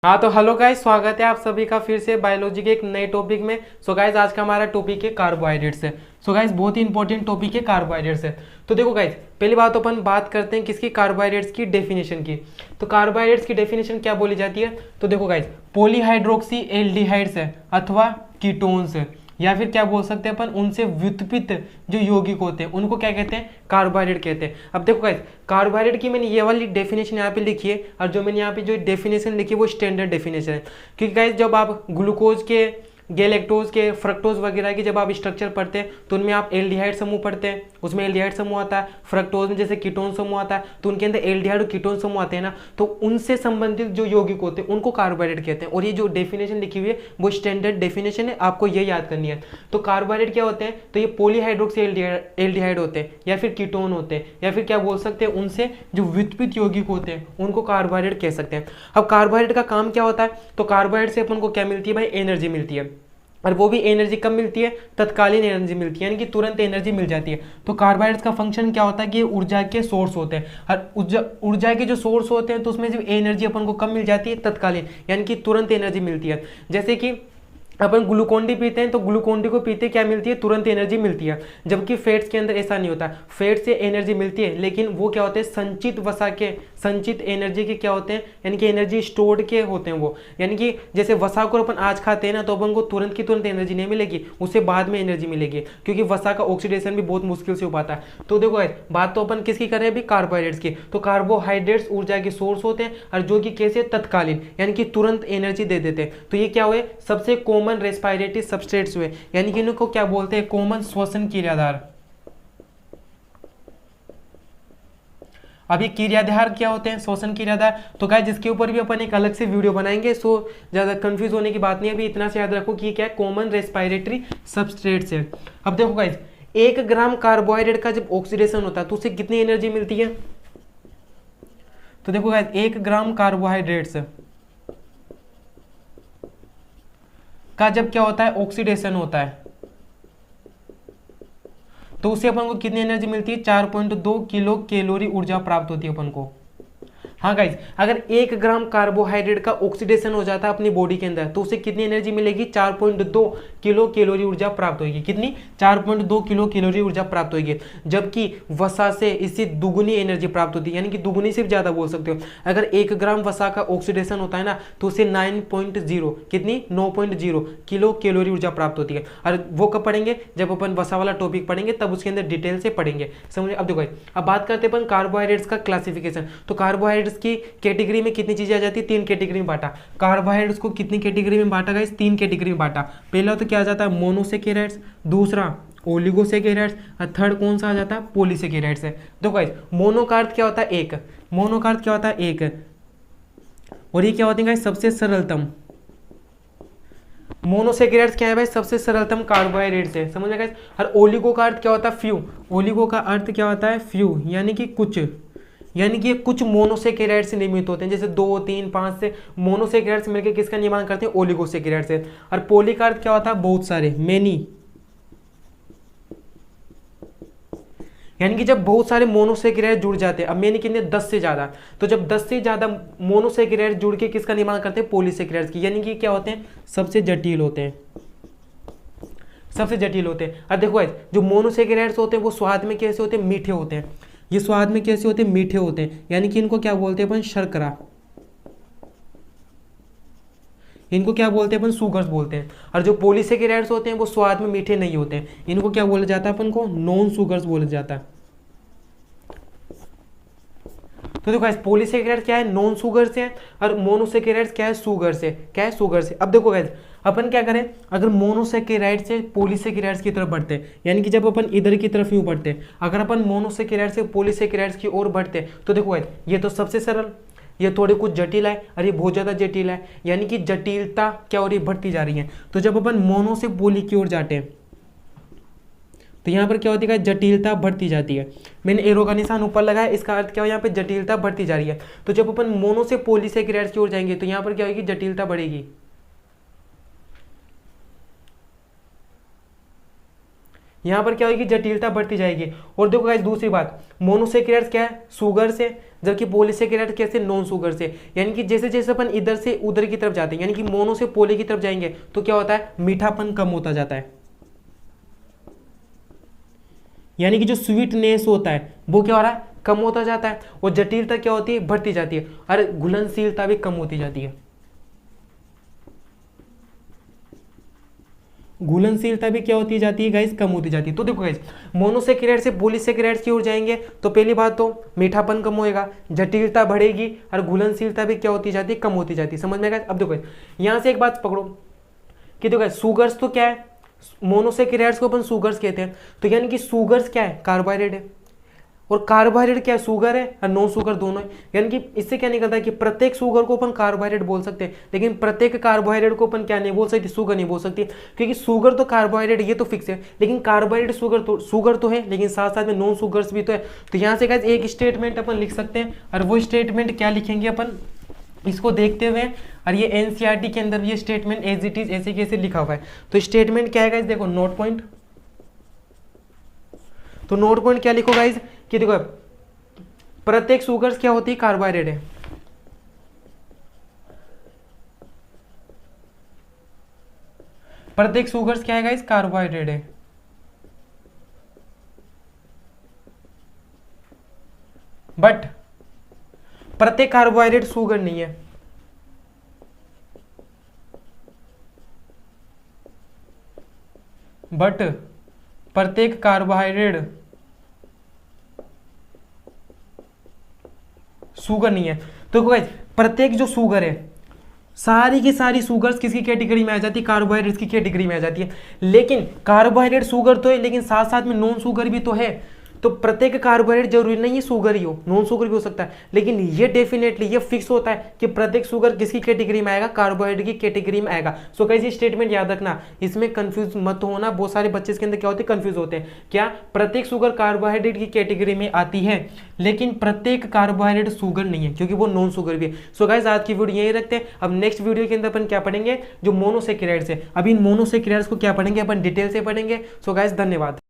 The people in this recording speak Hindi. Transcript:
हाँ तो हेलो गाइस, स्वागत है आप सभी का फिर से बायोलॉजी के एक नए टॉपिक में। सो गाइस आज का हमारा टॉपिक है कार्बोहाइड्रेट्स है। सो गाइस बहुत ही इंपॉर्टेंट टॉपिक है कार्बोहाइड्रेट्स है। तो देखो गाइस, पहली बात तो अपन बात करते हैं किसकी, कार्बोहाइड्रेट्स की डेफिनेशन की। तो कार्बोहाइड्रेट्स की डेफिनेशन क्या बोली जाती है, तो देखो गाइस, पॉलीहाइड्रोक्सी एल्डिहाइड्स है अथवा कीटोन्स है, या फिर क्या बोल सकते हैं अपन, उनसे व्युत्पन्न जो यौगिक होते हैं उनको क्या कहते हैं, कार्बोहाइड्रेट कहते हैं। अब देखो गाइस, कार्बोहाइड्रेट की मैंने ये वाली डेफिनेशन यहाँ पे लिखी है, और जो मैंने यहाँ पे जो डेफिनेशन लिखी है वो स्टैंडर्ड डेफिनेशन है। क्योंकि गाइस जब आप ग्लूकोज के, गैलेक्टोज के, फ्रक्टोज वगैरह की जब आप स्ट्रक्चर पढ़ते हैं तो उनमें आप एल्डिहाइड समूह पढ़ते हैं, उसमें एल्डिहाइड समूह आता है। फ्रक्टोज में जैसे कीटोन समूह आता है तो उनके अंदर एल्डिहाइड और कीटोन समूह आते हैं ना, तो उनसे संबंधित जो यौगिक होते हैं उनको कार्बोहाइड्रेट कहते हैं। और ये जो डेफिनेशन लिखी हुई है वो स्टैंडर्ड डेफिनेशन है, आपको ये याद करनी है। तो कार्बोहाइड्रेट क्या होते हैं, तो ये पॉलीहाइड्रोक्सी एल्डिहाइड होते हैं, या फिर कीटोन होते हैं, या फिर क्या बोल सकते हैं, उनसे जो व्युत्पन्न यौगिक होते हैं उनको कार्बोहाइड्रेट कह सकते हैं। अब कार्बोहाइड्रेट का काम क्या होता है, तो कार्बोहाइड्रेट से अपन को क्या मिलती है भाई, एनर्जी मिलती है। और वो भी एनर्जी कब मिलती है, तत्कालीन एनर्जी मिलती है, यानी कि तुरंत एनर्जी मिल जाती है। तो कार्बोहाइड्रेट्स का फंक्शन क्या होता है कि ऊर्जा के सोर्स होते हैं, और ऊर्जा के जो सोर्स होते हैं तो उसमें जो एनर्जी अपन को कब मिल जाती है, तत्कालीन, यानी कि तुरंत एनर्जी मिलती है। जैसे कि अपन ग्लूकोन डी पीते हैं तो ग्लूकोन डी को पीते क्या मिलती है, तुरंत एनर्जी मिलती है। जबकि फैट्स के अंदर ऐसा नहीं होता, फैट से एनर्जी मिलती है लेकिन वो क्या होते हैं, संचित वसा के, संचित एनर्जी के क्या होते हैं, यानी कि एनर्जी स्टोर्ड के होते हैं वो। यानी कि जैसे वसा को अपन आज खाते हैं ना तो अपन को तुरंत की तुरंत एनर्जी नहीं मिलेगी, उससे बाद में एनर्जी मिलेगी, क्योंकि वसा का ऑक्सीडेशन भी बहुत मुश्किल से हो पाता है। तो देखो बात तो अपन किसकी कर रहे हैं अभी, कार्बोहाइड्रेट्स की। तो कार्बोहाइड्रेट्स ऊर्जा के सोर्स होते हैं, और जो कि कैसे, तत्कालीन, यानी कि तुरंत एनर्जी दे देते हैं। तो ये क्या हुए, सबसे कॉमन रेस्पिरेटरी सबस्ट्रेट्स हुए, यानी कि इनको क्या बोलते हैं, कॉमन श्वसन क्रियाधार। अभी क्रियाधार क्या होते हैं, श्वसन क्रियाधार। तो गाइस जिसके ऊपर भी अपन एक अलग से वीडियो बनाएंगे, सो ज्यादा कंफ्यूज होने की बात नहीं है, अभी इतना से याद रखो कि क्या है, कॉमन रेस्पिरेटरी सबस्ट्रेट्स है। अब देखो गाइस, 1 ग्राम कार्बोहाइड्रेट का जब ऑक्सीडेशन होता है तो उसे कितनी एनर्जी मिलती है, तो देखो गाइस 1 ग्राम कार्बोहाइड्रेट्स का जब क्या होता है, ऑक्सीडेशन होता है, तो उससे अपन को कितनी एनर्जी मिलती है, 4.2 किलो कैलोरी ऊर्जा प्राप्त होती है अपन को। हाँ गाइज, अगर 1 ग्राम कार्बोहाइड्रेट का ऑक्सीडेशन हो जाता है अपनी बॉडी के अंदर तो उसे कितनी एनर्जी मिलेगी, 4.2 किलो कैलोरी ऊर्जा प्राप्त होगी। कितनी, 4.2 किलो कैलोरी ऊर्जा प्राप्त होगी। जबकि वसा से इससे दुगुनी एनर्जी प्राप्त होती है, यानी कि दुगुनी से भी ज्यादा बोल सकते हो। अगर 1 ग्राम वसा का ऑक्सीडेशन होता है ना तो उसे 9.0, कितनी, 9.0 किलो कैलोरी ऊर्जा प्राप्त होती है। और वो कब पढ़ेंगे, जब अपन वसा वाला टॉपिक पढ़ेंगे तब उसके अंदर डिटेल से पढ़ेंगे, समझे। अब देखो अब बात करते हैं अपन कार्बोहाइड्रेट्स का क्लासिफिकेशन। तो कार्बोहाइड्रेट्स की कैटेगरी में कितनी चीजें आ जाती है, 3 कैटेगरी में बांटा। कार्बोहाइड्रेट्स को कितनी कैटेगरी में बांटा गाइस, 3 कैटेगरी में बांटा। पहला तो क्या आ जाता है, मोनोसेकेराइड्स, दूसरा ओलिगोसेकेराइड्स, और थर्ड कौन सा आ जाता है, पॉलीसेकेराइड्स है। देखो गाइस, मोनो का अर्थ क्या होता है, एक, मोनो का अर्थ क्या होता है, एक, और ये क्या होती है गाइस, सबसे सरलतम। मोनोसेकेराइड्स क्या है भाई, सबसे सरलतम कार्बोहाइड्रेट्स है, समझ गाइस। और ओलिगो का अर्थ क्या होता है, फ्यू, ओलिगो का अर्थ क्या होता है, फ्यू, यानी कि कुछ, यानी कि कुछ मोनोसेकेराइड से निर्मित होते हैं, जैसे 2, 3, 5 से मोनोसेकेराइड से मिलकर किसका निर्माण करते हैं, ओलिगोसेकेराइड से। और पॉली का अर्थ क्या होता है, बहुत सारे, मेनी, यानी कि जब बहुत सारे मोनोसेकेराइड जुड़ जाते हैं। अब मेनी कितने, 10 से ज्यादा, तो जब 10 से ज्यादा मोनोसेकेराइड जुड़ के किसका निर्माण करते हैं, पॉलीसेकेराइड की, यानी कि क्या होते हैं, सबसे जटिल होते हैं, सबसे जटिल होते हैं। और देखो जो मोनोसेकेराइड्स होते हैं वो स्वाद में कैसे होते हैं, मीठे होते हैं। ये स्वाद में कैसे होते हैं, मीठे होते हैं, यानी कि इनको क्या बोलते हैं अपन, शर्करा, इनको क्या बोलते हैं अपन, सुगर्स बोलते हैं। और जो पॉलीसेकेराइड्स होते हैं वो स्वाद में मीठे नहीं होते हैं, इनको क्या बोला जाता है अपन को, नॉन सुगर्स बोला जाता है। तो देखो पॉलीसेकेराइड्स क्या है, नॉन सुगर से है, और मोनोसेकेराइड्स क्या है, सुगर से, क्या है, सुगर से। अब देखो गाइस, अपन क्या करें, अगर मोनोसेकेराइड से पॉलीसेकेराइड्स की तरफ बढ़ते हैं, यानी कि जब अपन इधर की तरफ यूं बढ़ते हैं, अगर अपन मोनोसेकेराइड से पॉलीसेकेराइड्स की ओर बढ़ते हैं तो देखो गाइस, ये तो सबसे सरल, ये थोड़े कुछ जटिल है, और ये बहुत ज्यादा जटिल है, यानी कि जटिलता क्या हो रही है, बढ़ती जा रही है। तो जब अपन मोनो से पॉली की ओर जाते हैं तो यहाँ पर क्या होती है, जटिलता बढ़ती जाती है। मैंने एरो का निशान ऊपर लगाया, इसका अर्थ क्या हो, यहाँ पे जटिलता बढ़ती जा रही है। तो जब अपन मोनो से पॉलीसेकेराइड्स की ओर जाएंगे तो यहाँ पर क्या होगी, जटिलता बढ़ेगी। यहाँ पर क्या होगी, जटिलता बढ़ती जाएगी। और देखो गाइस दूसरी बात, मोनोसेकेराइड्स क्या है, शुगर से, जबकि पॉलीसेकेराइड कैसे, नॉन शुगर से। यानी कि जैसे जैसे अपन इधर से उधर की तरफ जाते हैं, यानी कि मोनो से पोली की तरफ जाएंगे तो क्या होता है, मीठापन कम होता जाता है। यानी कि जो स्वीटनेस होता है वो क्या हो रहा है, कम होता जाता है। और जटिलता क्या होती है, बढ़ती जाती है। और घुलनशीलता भी कम होती जाती है। घुलनशीलता भी क्या होती जाती है गाइस, कम होती जाती है। तो देखो गाइस, मोनोसेकेराइड से पॉलीसेकेराइड्स की ओर जाएंगे तो पहली बात तो मीठापन कम होएगा, जटिलता बढ़ेगी और घुलनशीलता भी क्या होती जाती है, कम होती जाती है। समझ में गाइस। अब देखो यहां से एक बात पकड़ो कि देखो गाइस, शुगर्स तो क्या है, मोनोसेकेराइड्स को अपन शुगर्स कहते हैं। तो यानी कि शुगर्स क्या है, कार्बोहाइड्रेट है। और कार्बोहाइड्रेट क्या है, शुगर है और नॉन शुगर दोनों है। यानी कि इससे क्या निकलता है कि प्रत्येक शुगर को अपन कार्बोहाइड्रेट बोल सकते हैं, लेकिन प्रत्येक कार्बोहाइड्रेट को अपन क्या नहीं बोल सकते, शुगर नहीं बोल सकते। क्योंकि शुगर तो कार्बोहाइड्रेट ये तो फिक्स है, लेकिन कार्बोहाइड्रेट शुगर तो है, लेकिन साथ साथ में नॉन शुगर्स भी तो है। तो यहाँ से गाइस एक स्टेटमेंट अपन लिख सकते हैं, और वो स्टेटमेंट क्या लिखेंगे अपन, इसको देखते हुए। और ये एनसीईआरटी के अंदर ये स्टेटमेंट एज इट इज ऐसे कैसे लिखा हुआ है। तो स्टेटमेंट क्या है गाइस, देखो नोट पॉइंट। तो नोट पॉइंट क्या लिखो गाइस कि देखो प्रत्येक शुगर्स क्या होती है, कार्बोहाइड्रेट है। प्रत्येक शुगर्स क्या है गाइस, कार्बोहाइड्रेट है। बट प्रत्येक कार्बोहाइड्रेट शुगर नहीं है। बट प्रत्येक कार्बोहाइड्रेट शुगर नहीं है। तो गाइस प्रत्येक जो शुगर है, सारी की सारी शुगर्स किसकी कैटेगरी में आ जाती है, कार्बोहाइड्रेट्स की कैटेगरी में आ जाती है। लेकिन कार्बोहाइड्रेट शुगर तो है, लेकिन साथ साथ में नॉन शुगर भी तो है। तो प्रत्येक कार्बोहाइड्रेट जरूरी नहीं है शुगर ही हो, नॉन शुगर भी हो सकता है। लेकिन ये डेफिनेटली ये फिक्स होता है कि प्रत्येक शुगर किसकी कैटेगरी में आएगा, कार्बोहाइड्रेट की कैटेगरी में आएगा। सो गाइस ये स्टेटमेंट याद रखना, इसमें कंफ्यूज मत होना। बहुत सारे बच्चे इसके अंदर क्या होते हैं, कंफ्यूज होते हैं। क्या प्रत्येक शुगर कार्बोहाइड्रेट की कैटेगरी में आती है, लेकिन प्रत्येक कार्बोहाइड्रेट शुगर नहीं है, क्योंकि वो नॉन शुगर भी है। सो गाइस आज की वीडियो यही रखते हैं। अब नेक्स्ट वीडियो के अंदर अपन क्या पढ़ेंगे, जो मोनोसेकेराइड्स है। अभी इन मोनोसेकेराइड्स को क्या पढ़ेंगे अपन, डिटेल से पढ़ेंगे। सो गाइस धन्यवाद।